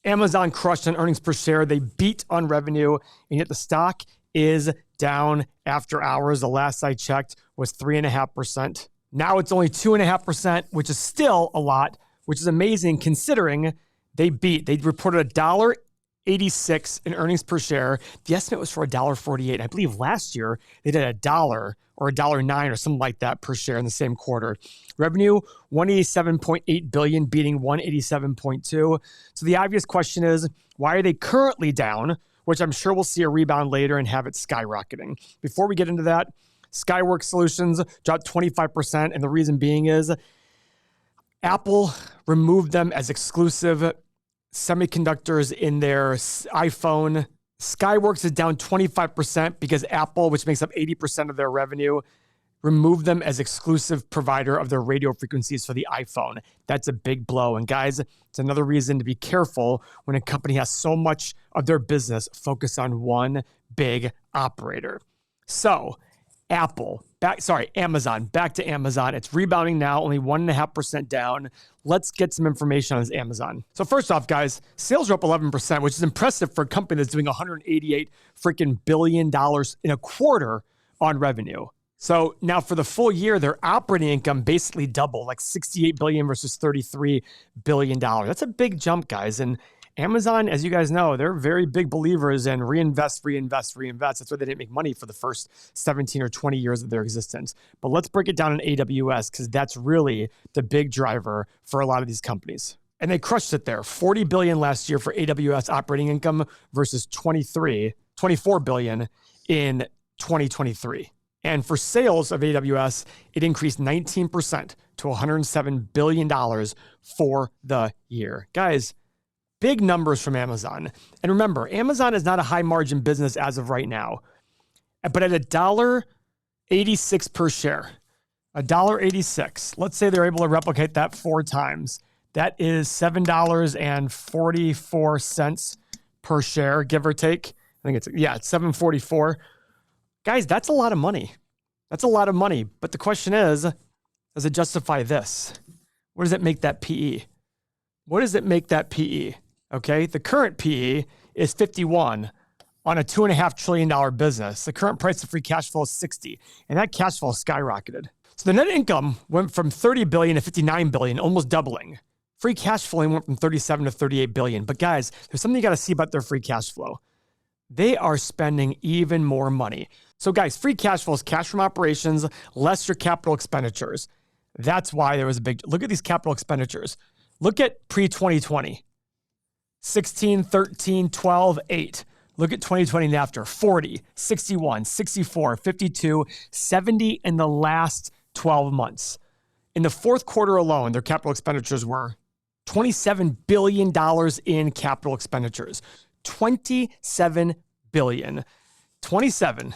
Amazon crushed on earnings per share. They beat on revenue, and yet the stock is down after hours. The last I checked was 3.5%. Now it's only 2.5%, which is still a lot, which is amazing considering they beat. They reported $1.86 in earnings per share. The estimate was for $1.48. I believe last year they did $1 or $1.09 or something like that per share in the same quarter. Revenue, $187.8 billion, beating $187.2. So the obvious question is, why are they currently down? Which I'm sure we'll see a rebound later and have it skyrocketing. Before we get into that, Skyworks Solutions dropped 25%, and the reason being is Apple removed them as exclusive semiconductors in their iPhone. Skyworks is down 25% because Apple, which makes up 80% of their revenue, removed them as exclusive provider of their radio frequencies for the iPhone. That's a big blow. And guys, it's another reason to be careful when a company has so much of their business focused on one big operator. So Amazon, back to Amazon. It's rebounding now, only 1.5% down. Let's get some information on this Amazon. So first off, guys, sales are up 11%, which is impressive for a company that's doing $188 freaking billion in a quarter on revenue. So now for the full year, their operating income basically doubled, like $68 billion versus $33 billion. That's a big jump, guys. And Amazon, as you guys know, they're very big believers in reinvest. That's why they didn't make money for the first 17 or 20 years of their existence. But let's break it down in AWS because that's really the big driver for a lot of these companies. And they crushed it there. $40 billion last year for AWS operating income versus $24 billion in 2023. And for sales of AWS, it increased 19% to $107 billion for the year. Guys, big numbers from Amazon. And remember, Amazon is not a high margin business as of right now. But at $1.86 per share, $1.86, let's say they're able to replicate that 4 times. That is $7.44 per share, give or take. I think it's $7.44. Guys, that's a lot of money. That's a lot of money. But the question is, does it justify this? What does it make that PE? What does it make that PE? Okay, the current PE is 51 on a $2.5 trillion business. The current price of free cash flow is 60, and that cash flow skyrocketed. So the net income went from 30 billion to 59 billion, almost doubling. Free cash flow went from 37 to 38 billion. But guys, there's something you got to see about their free cash flow. They are spending even more money. So guys, free cash flow is cash from operations less your capital expenditures. That's why there was a big, look at these capital expenditures. Look at pre-2020. 16, 13, 12, 8. Look at 2020 and after. 40, 61, 64, 52, 70 in the last 12 months. In the fourth quarter alone, their capital expenditures were $27 billion in capital expenditures. 27 billion. 27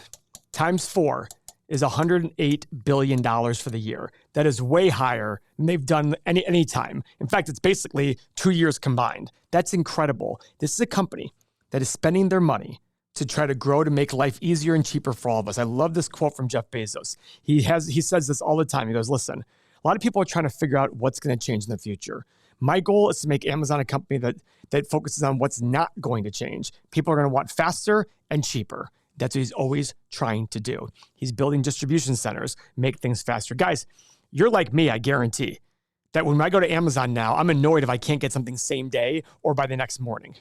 times 4 is $108 billion for the year. That is way higher than they've done any time. In fact, it's basically 2 years combined. That's incredible. This is a company that is spending their money to try to grow, to make life easier and cheaper for all of us. I love this quote from Jeff Bezos. He says this all the time. He goes, listen, a lot of people are trying to figure out what's going to change in the future. My goal is to make Amazon a company that focuses on what's not going to change. People are going to want faster and cheaper. That's what he's always trying to do. He's building distribution centers, make things faster. Guys, you're like me, I guarantee, that when I go to Amazon now, I'm annoyed if I can't get something same day or by the next morning.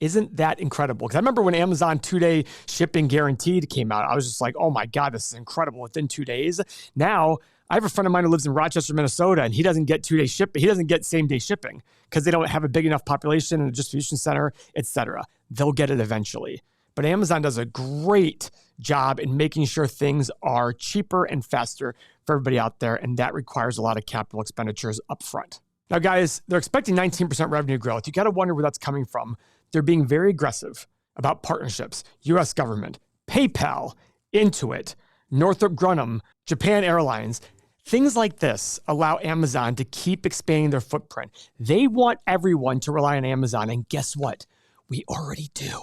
Isn't that incredible? Because I remember when Amazon 2-day shipping guaranteed came out, I was just like, oh my God, this is incredible. Within 2 days. Now, I have a friend of mine who lives in Rochester, Minnesota, and he doesn't get 2-day shipping. He doesn't get same-day shipping because they don't have a big enough population in a distribution center, etc. They'll get it eventually. But Amazon does a great job in making sure things are cheaper and faster for everybody out there, and that requires a lot of capital expenditures up front. Now, guys, they're expecting 19% revenue growth. You got to wonder where that's coming from. They're being very aggressive about partnerships, U.S. government, PayPal, Intuit, Northrop Grumman, Japan Airlines. Things like this allow Amazon to keep expanding their footprint. They want everyone to rely on Amazon, and guess what? We already do.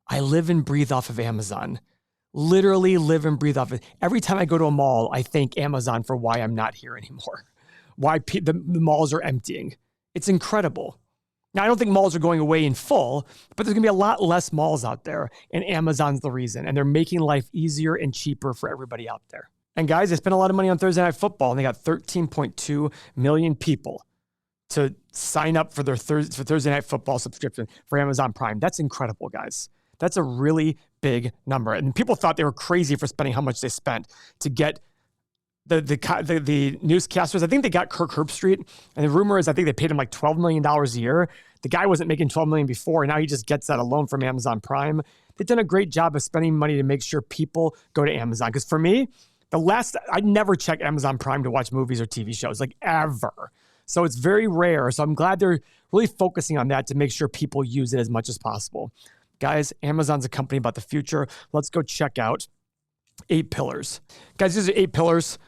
I live and breathe off of Amazon. Literally live and breathe off it. Every time I go to a mall, I thank Amazon for why I'm not here anymore. Why the malls are emptying. It's incredible. Now, I don't think malls are going away in full, but there's going to be a lot less malls out there, and Amazon's the reason. And they're making life easier and cheaper for everybody out there. And guys, they spent a lot of money on Thursday Night Football, and they got 13.2 million people to sign up for their Thursday Night Football subscription for Amazon Prime. That's incredible, guys. That's a really big number. And people thought they were crazy for spending how much they spent to get the newscasters. I think they got Kirk Herbstreit, and the rumor is I think they paid him like $12 million a year. The guy wasn't making $12 million before, and now he just gets that alone from Amazon Prime. They've done a great job of spending money to make sure people go to Amazon. Because for me, I never check Amazon Prime to watch movies or TV shows, like ever. So it's very rare. So I'm glad they're really focusing on that to make sure people use it as much as possible. Guys, Amazon's a company about the future. Let's go check out 8 pillars. Guys, these are 8 pillars.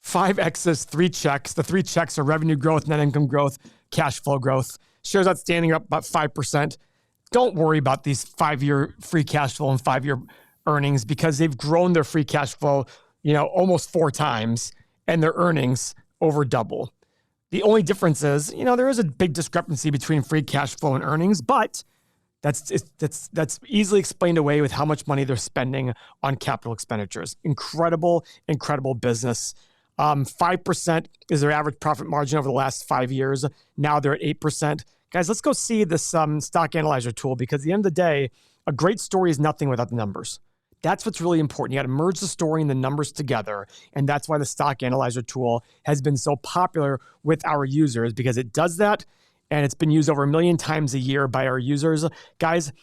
5 X's, 3 checks. The 3 checks are revenue growth, net income growth, cash flow growth. Shares outstanding are up about 5%. Don't worry about these 5-year free cash flow and 5-year earnings because they've grown their free cash flow, almost 4 times and their earnings over double. The only difference is, there is a big discrepancy between free cash flow and earnings, but that's easily explained away with how much money they're spending on capital expenditures. Incredible business. 5% is their average profit margin over the last 5 years. Now they're at 8%. Guys, let's go see this stock analyzer tool because at the end of the day, a great story is nothing without the numbers. That's what's really important. You got to merge the story and the numbers together. And that's why the stock analyzer tool has been so popular with our users because it does that. And it's been used over 1 million times a year by our users. Guys,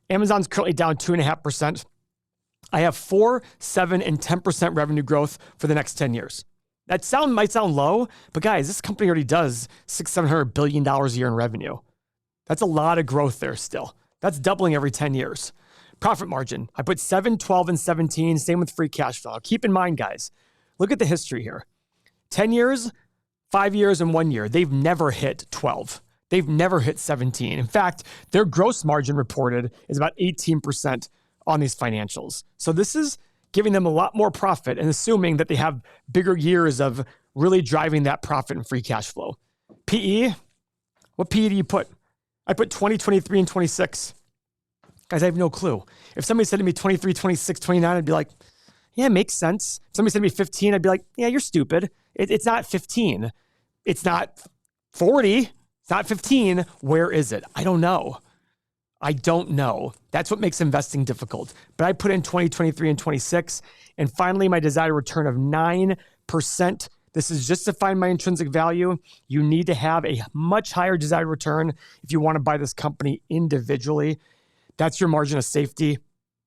Amazon's currently down 2.5%. I have 4, 7, and 10% revenue growth for the next 10 years. That might sound low, but guys, this company already does $600-700 billion a year in revenue. That's a lot of growth there still. That's doubling every 10 years. Profit margin, I put 7, 12, and 17. Same with free cash flow. Keep in mind, guys, look at the history here. 10 years, 5 years, and 1 year. They've never hit 12. They've never hit 17. In fact, their gross margin reported is about 18% on these financials. So this is giving them a lot more profit and assuming that they have bigger years of really driving that profit and free cash flow. PE, what PE do you put? I put 20, 23, and 26. Guys, I have no clue. If somebody said to me 23, 26, 29, I'd be like, yeah, it makes sense. If somebody said to me 15, I'd be like, yeah, you're stupid. It's not 15. It's not 40. It's not 15. Where is it? I don't know. That's what makes investing difficult. But I put in 20, 23, and 26. And finally, my desired return of 9%. This is just to find my intrinsic value. You need to have a much higher desired return if you want to buy this company individually. That's your margin of safety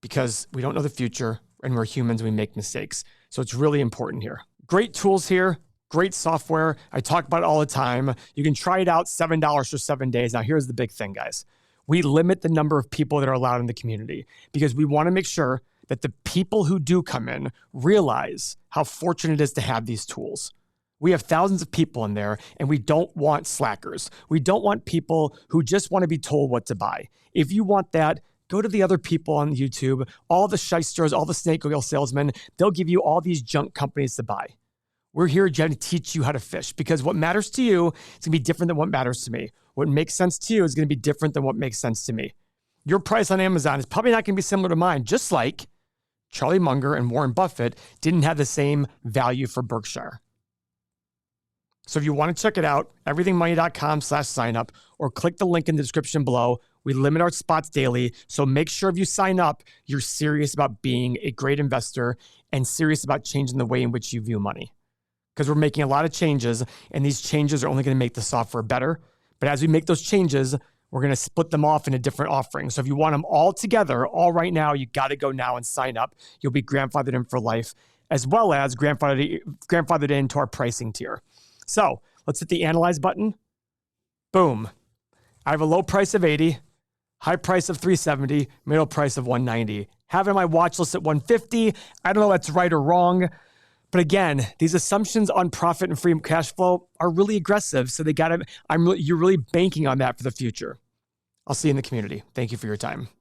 because we don't know the future and we're humans, we make mistakes. So it's really important here. Great tools here, great software. I talk about it all the time. You can try it out, $7 for 7 days. Now, here's the big thing, guys. We limit the number of people that are allowed in the community because we want to make sure that the people who do come in realize how fortunate it is to have these tools. We have thousands of people in there, and we don't want slackers. We don't want people who just want to be told what to buy. If you want that, go to the other people on YouTube, all the shysters, all the snake oil salesmen. They'll give you all these junk companies to buy. We're here to teach you how to fish because what matters to you is going to be different than what matters to me. What makes sense to you is going to be different than what makes sense to me. Your price on Amazon is probably not going to be similar to mine, just like Charlie Munger and Warren Buffett didn't have the same value for Berkshire. So if you want to check it out, everythingmoney.com/signup or click the link in the description below. We limit our spots daily. So make sure if you sign up, you're serious about being a great investor and serious about changing the way in which you view money. Because we're making a lot of changes and these changes are only going to make the software better. But as we make those changes, we're going to split them off into different offerings. So if you want them all together, all right now, you got to go now and sign up. You'll be grandfathered in for life, as well as grandfathered into our pricing tier. So let's hit the analyze button. Boom. I have a low price of 80, high price of 370, middle price of 190. Have it on my watch list at 150. I don't know if that's right or wrong. But again, these assumptions on profit and free cash flow are really aggressive. So you're really banking on that for the future. I'll see you in the community. Thank you for your time.